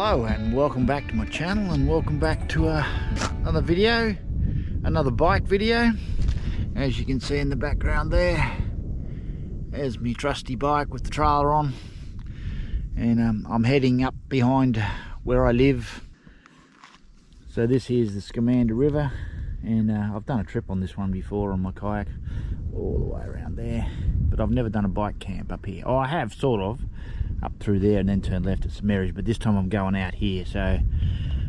Hello and welcome back to my channel, and welcome back to another video, another bike video. As you can see in the background there's my trusty bike with the trailer on, and I'm heading up behind where I live. So this is the Scamander River, and I've done a trip on this one before on my kayak all the way around there, but I've never done a bike camp up here. Oh, I have sort of up through there and then turn left at some areas, but this time I'm going out here. So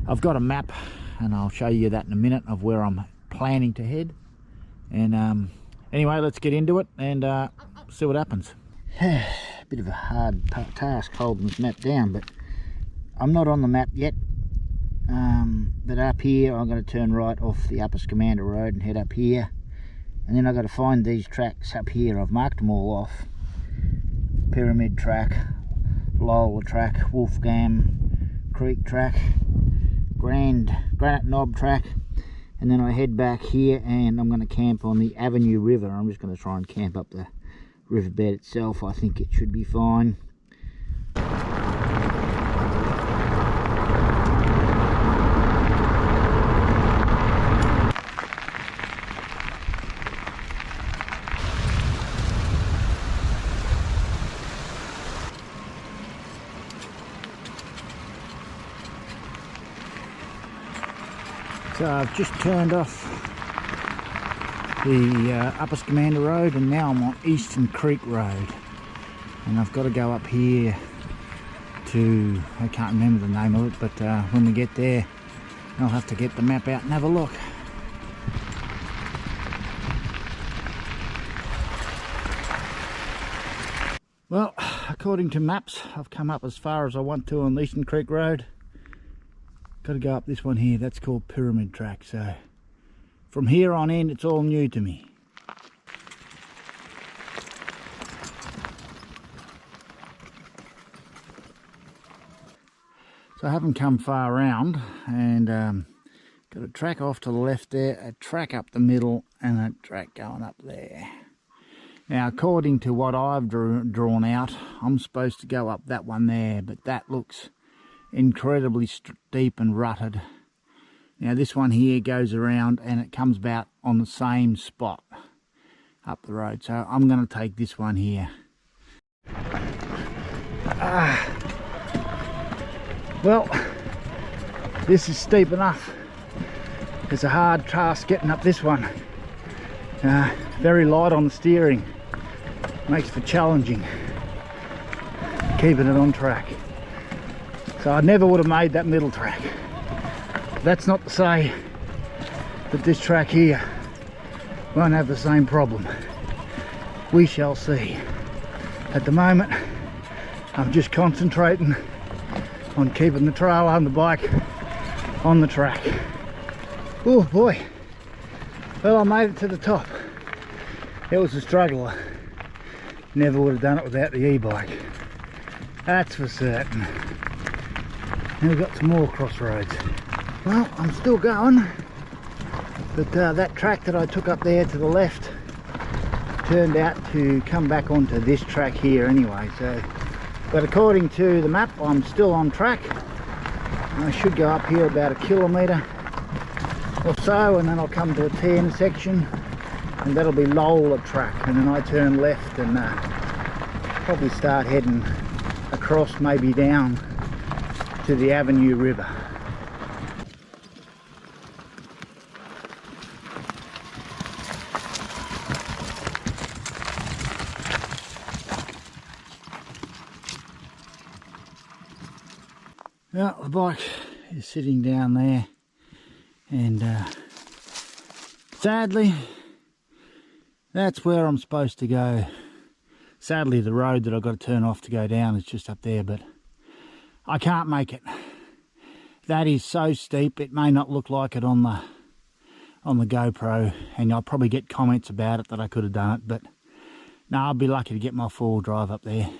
I've got a map and I'll show you that in a minute of where I'm planning to head. And anyway, let's get into it and see what happens. Bit of a hard task holding this map down, but I'm not on the map yet. But up here I'm going to turn right off the upper Scamander Road and head up here, and then I've got to find these tracks up here. I've marked them all off: Pyramid Track, Lola Track, Wolfgang Creek Track, Granite Knob Track, and then I head back here and I'm going to camp on the Avenue River. I'm just going to try and camp up the riverbed itself. I think it should be fine. So I've just turned off the upper Scamander Road and now I'm on Eastern Creek Road, and I've got to go up here to, I can't remember the name of it, but when we get there I'll have to get the map out and have a look. Well, according to maps I've come up as far as I want to on Eastern Creek Road. Got to go up this one here, that's called Pyramid Track. So from here on in it's all new to me. So I haven't come far around, and got a track off to the left there, a track up the middle, and a track going up there. Now according to what I've drawn out, I'm supposed to go up that one there, but that looks incredibly steep and rutted. Now this one here goes around and it comes about on the same spot up the road, so I'm going to take this one here. Well, this is steep enough. It's a hard task getting up this one. Very light on the steering, makes for challenging keeping it on track. So I never would have made that middle track. That's not to say that this track here won't have the same problem. We shall see. At the moment, I'm just concentrating on keeping the trailer and the bike on the track. Oh boy. Well, I made it to the top. It was a struggle. Never would have done it without the e-bike. That's for certain. Now we've got some more crossroads. Well, I'm still going, but that track that I took up there to the left turned out to come back onto this track here anyway. So, but according to the map, I'm still on track. I should go up here about 1 kilometre or so, and then I'll come to a T-intersection, and that'll be Lola Track, and then I turn left and probably start heading across, maybe down to the Avenue River. Well, the bike is sitting down there, and sadly that's where I'm supposed to go. Sadly the road that I've got to turn off to go down is just up there, but I can't make it. That is so steep, it may not look like it on the GoPro, and I'll probably get comments about it that I could have done it, but no, I'll be lucky to get my four-wheel drive up there.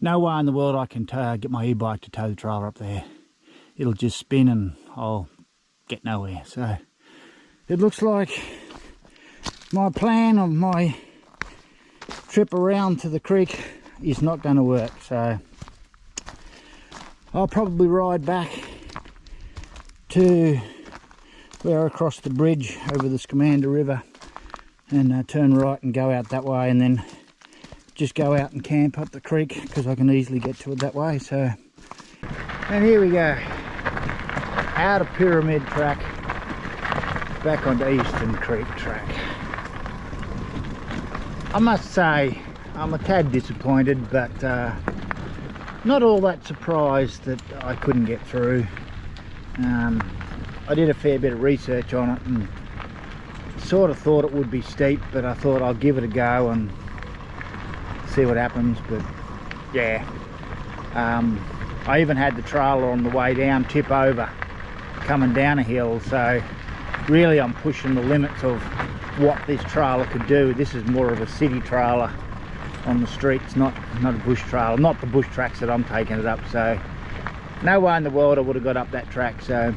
No way in the world I can get my e-bike to tow the trailer up there. It'll just spin and I'll get nowhere. So it looks like my plan of my trip around to the creek is not going to work. So I'll probably ride back to where I crossed the bridge over the Scamander River and turn right and go out that way, and then just go out and camp up the creek because I can easily get to it that way. So, and here we go, out of Pyramid Track back onto Eastern Creek Track. I must say I'm a tad disappointed, but not all that surprised that I couldn't get through. I did a fair bit of research on it and sort of thought it would be steep, but I thought I'll give it a go and see what happens. But yeah, I even had the trailer on the way down tip over coming down a hill, so really I'm pushing the limits of what this trailer could do. This is more of a city trailer on the streets, not a bush trailer, not the bush tracks that I'm taking it up. So no way in the world I would have got up that track. So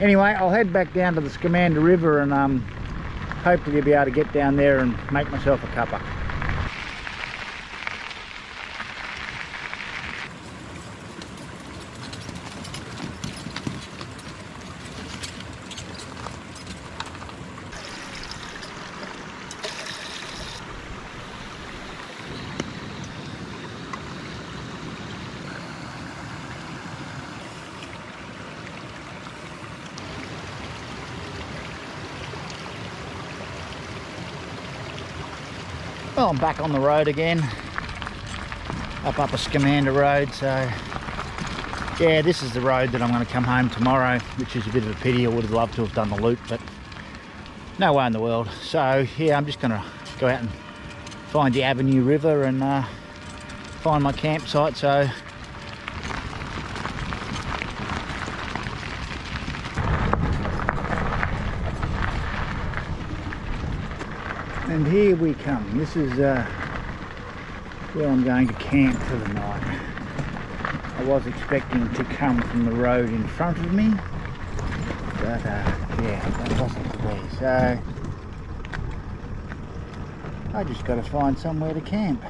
anyway, I'll head back down to the Scamander River and hopefully be able to get down there and make myself a cuppa. Well, I'm back on the road again, up a Scamander Road. So yeah, this is the road that I'm going to come home tomorrow, which is a bit of a pity. I would have loved to have done the loop, but no way in the world. So yeah, I'm just going to go out and find the Avenue River and find my campsite. So and here we come. This is where I'm going to camp for the night. I was expecting to come from the road in front of me, but yeah, that wasn't the way. So I just got to find somewhere to camp.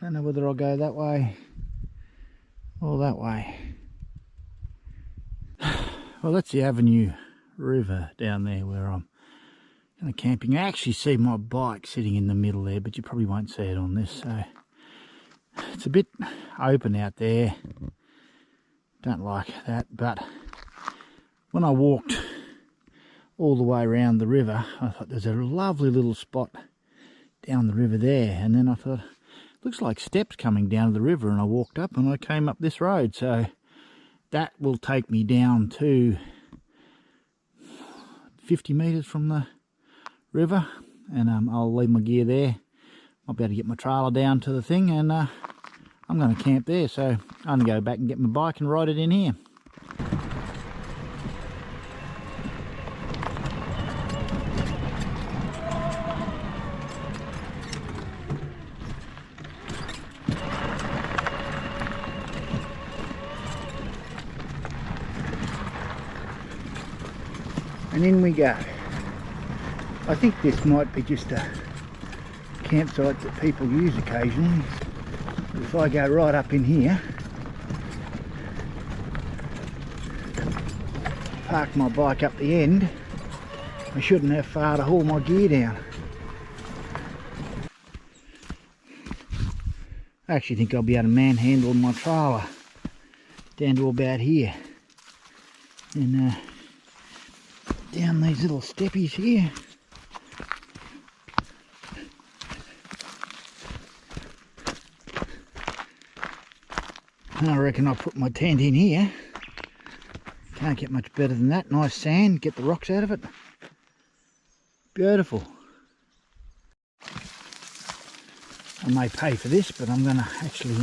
Don't know whether I'll go that way or that way. Well, that's the Avenue River down there where I'm kind of camping. I actually see my bike sitting in the middle there, but you probably won't see it on this. So it's a bit open out there. Don't like that. But when I walked all the way around the river, I thought there's a lovely little spot down the river there. And then I thought, looks like steps coming down to the river. And I walked up and I came up this road. So that will take me down to 50 metres from the river, and I'll leave my gear there. I'll be able to get my trailer down to the thing, and I'm going to camp there. So I'm going to go back and get my bike and ride it in here. And in we go. I think this might be just a campsite that people use occasionally. If I go right up in here, park my bike up the end, I shouldn't have far to haul my gear down. I actually think I'll be able to manhandle my trailer down to about here. And down these little steppies here. I reckon I'll put my tent in here. Can't get much better than that. Nice sand, get the rocks out of it. Beautiful. I may pay for this, but I'm going to actually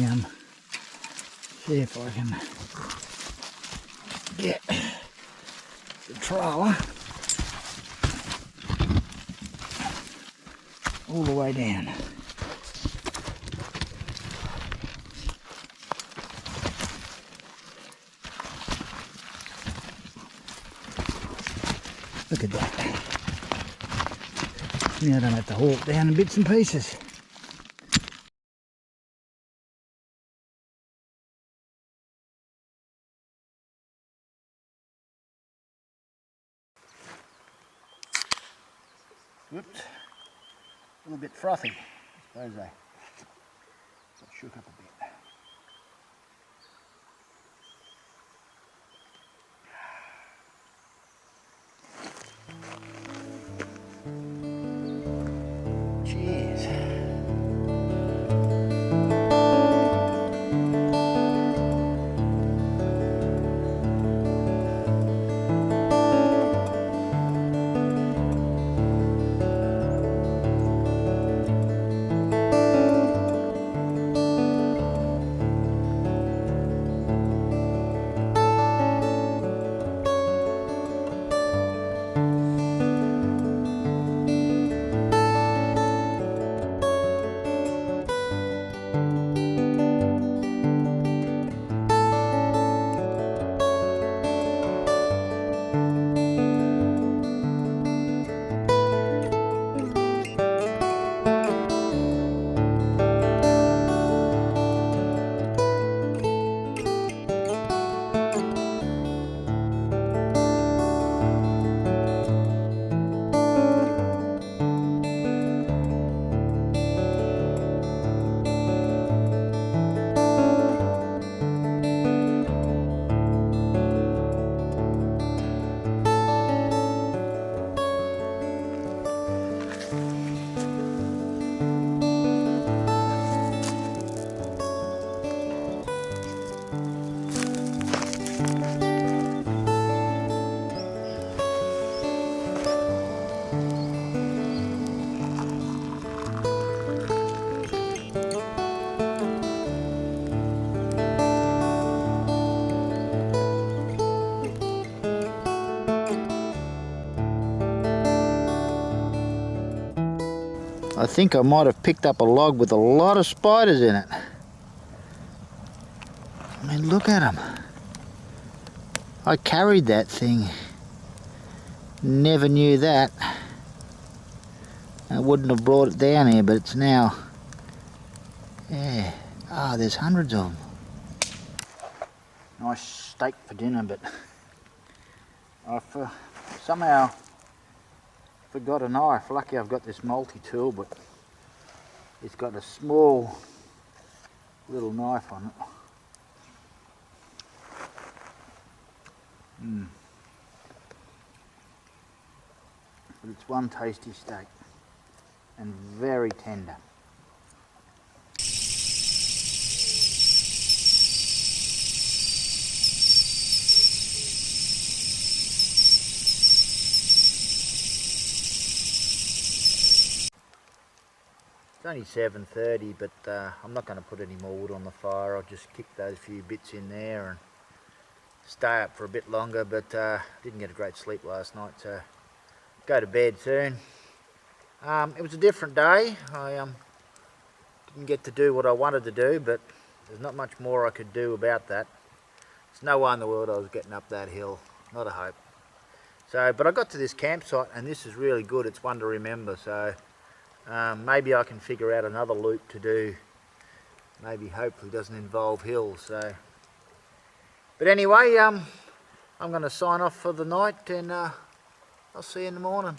see if I can get the trailer all the way down. Look at that. Now I don't have to haul it down in bits and pieces. little bit frothy. I suppose they got shook up a bit. Cheers. I think I might have picked up a log with a lot of spiders in it. I mean, look at them. I carried that thing. Never knew that. I wouldn't have brought it down here, but it's now... Yeah. Ah, there's hundreds of them. Nice steak for dinner, but I've somehow forgot a knife. Lucky I've got this multi-tool, but it's got a small little knife on it. But it's one tasty steak and very tender. It's only 7:30, but I'm not going to put any more wood on the fire. I'll just kick those few bits in there and stay up for a bit longer, but didn't get a great sleep last night, so go to bed soon. It was a different day. I didn't get to do what I wanted to do, but there's not much more I could do about that. There's no way in the world I was getting up that hill, not a hope. So, but I got to this campsite and this is really good. It's one to remember, so maybe I can figure out another loop to do. Maybe hopefully doesn't involve hills. So, but anyway, I'm going to sign off for the night, and I'll see you in the morning.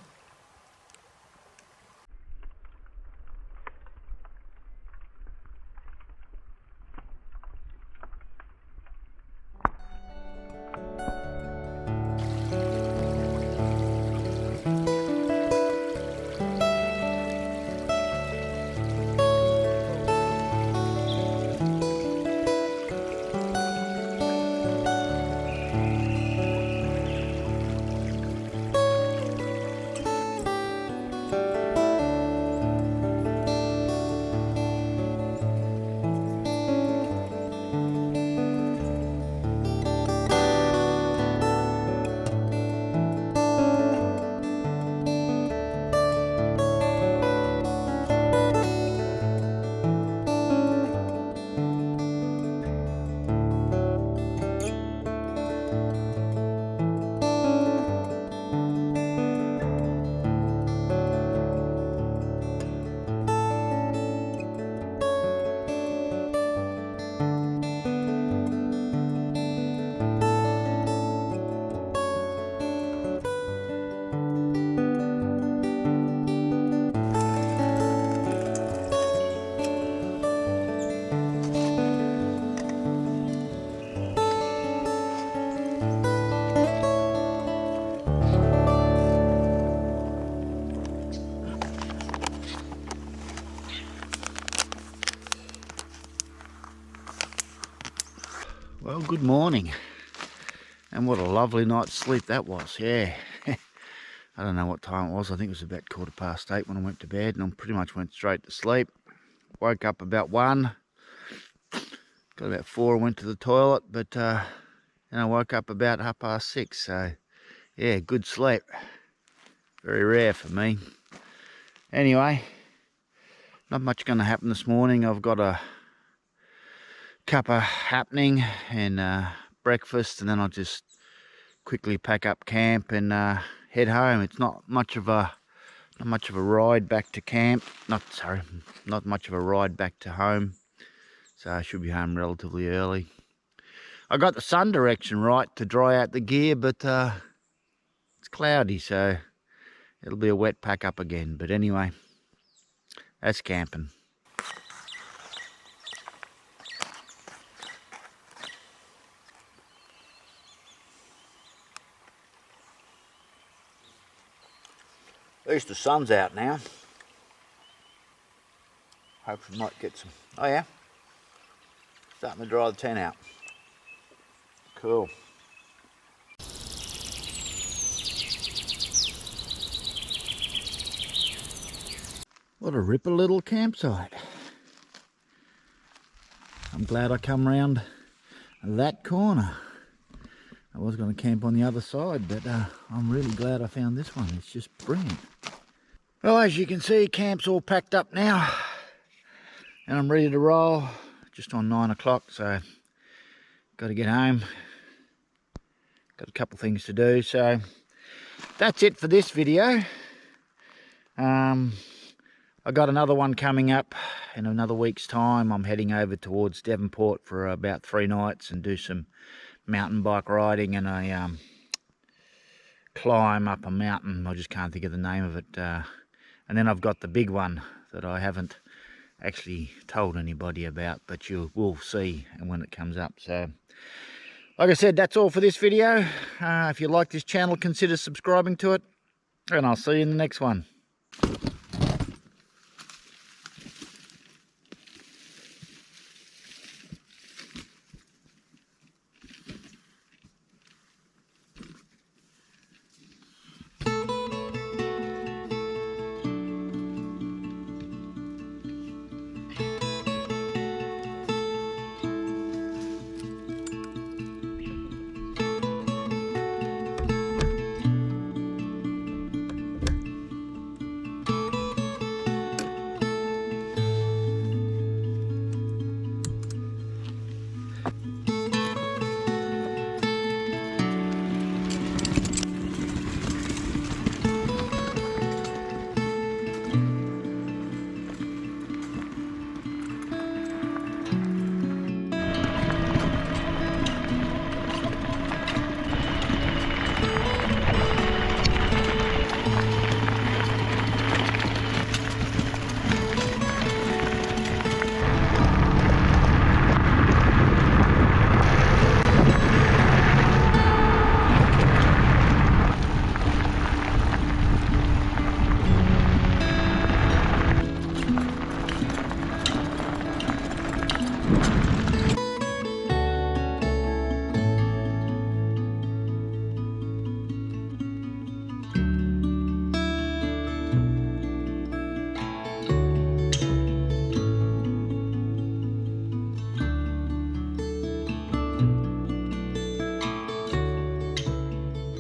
Well, good morning. And what a lovely night's sleep that was, yeah. I don't know what time it was. I think it was about 8:15 when I went to bed, and I pretty much went straight to sleep. Woke up about 1. Got about 4, went to the toilet, but then I woke up about 6:30. So, yeah, good sleep. Very rare for me. Anyway, not much going to happen this morning. I've got a cuppa happening and breakfast, and then I'll just quickly pack up camp and head home. It's not much of a ride back to camp. Not much of a ride back to home. So I should be home relatively early. I got the sun direction right to dry out the gear, but it's cloudy, so it'll be a wet pack up again. But anyway, that's camping. At least the sun's out now. Hope we might get some. Oh yeah, starting to dry the tent out. Cool. What a ripper little campsite. I'm glad I come round that corner. I was going to camp on the other side, but I'm really glad I found this one. It's just brilliant. Well, as you can see, camp's all packed up now, and I'm ready to roll. Just on 9 o'clock, so got to get home. Got a couple things to do, so that's it for this video. I got another one coming up in another week's time. I'm heading over towards Devonport for about 3 nights and do some mountain bike riding and a climb up a mountain. I just can't think of the name of it. And then I've got the big one that I haven't actually told anybody about, but you will see when it comes up. So, like I said, that's all for this video. If you like this channel, consider subscribing to it, and I'll see you in the next one.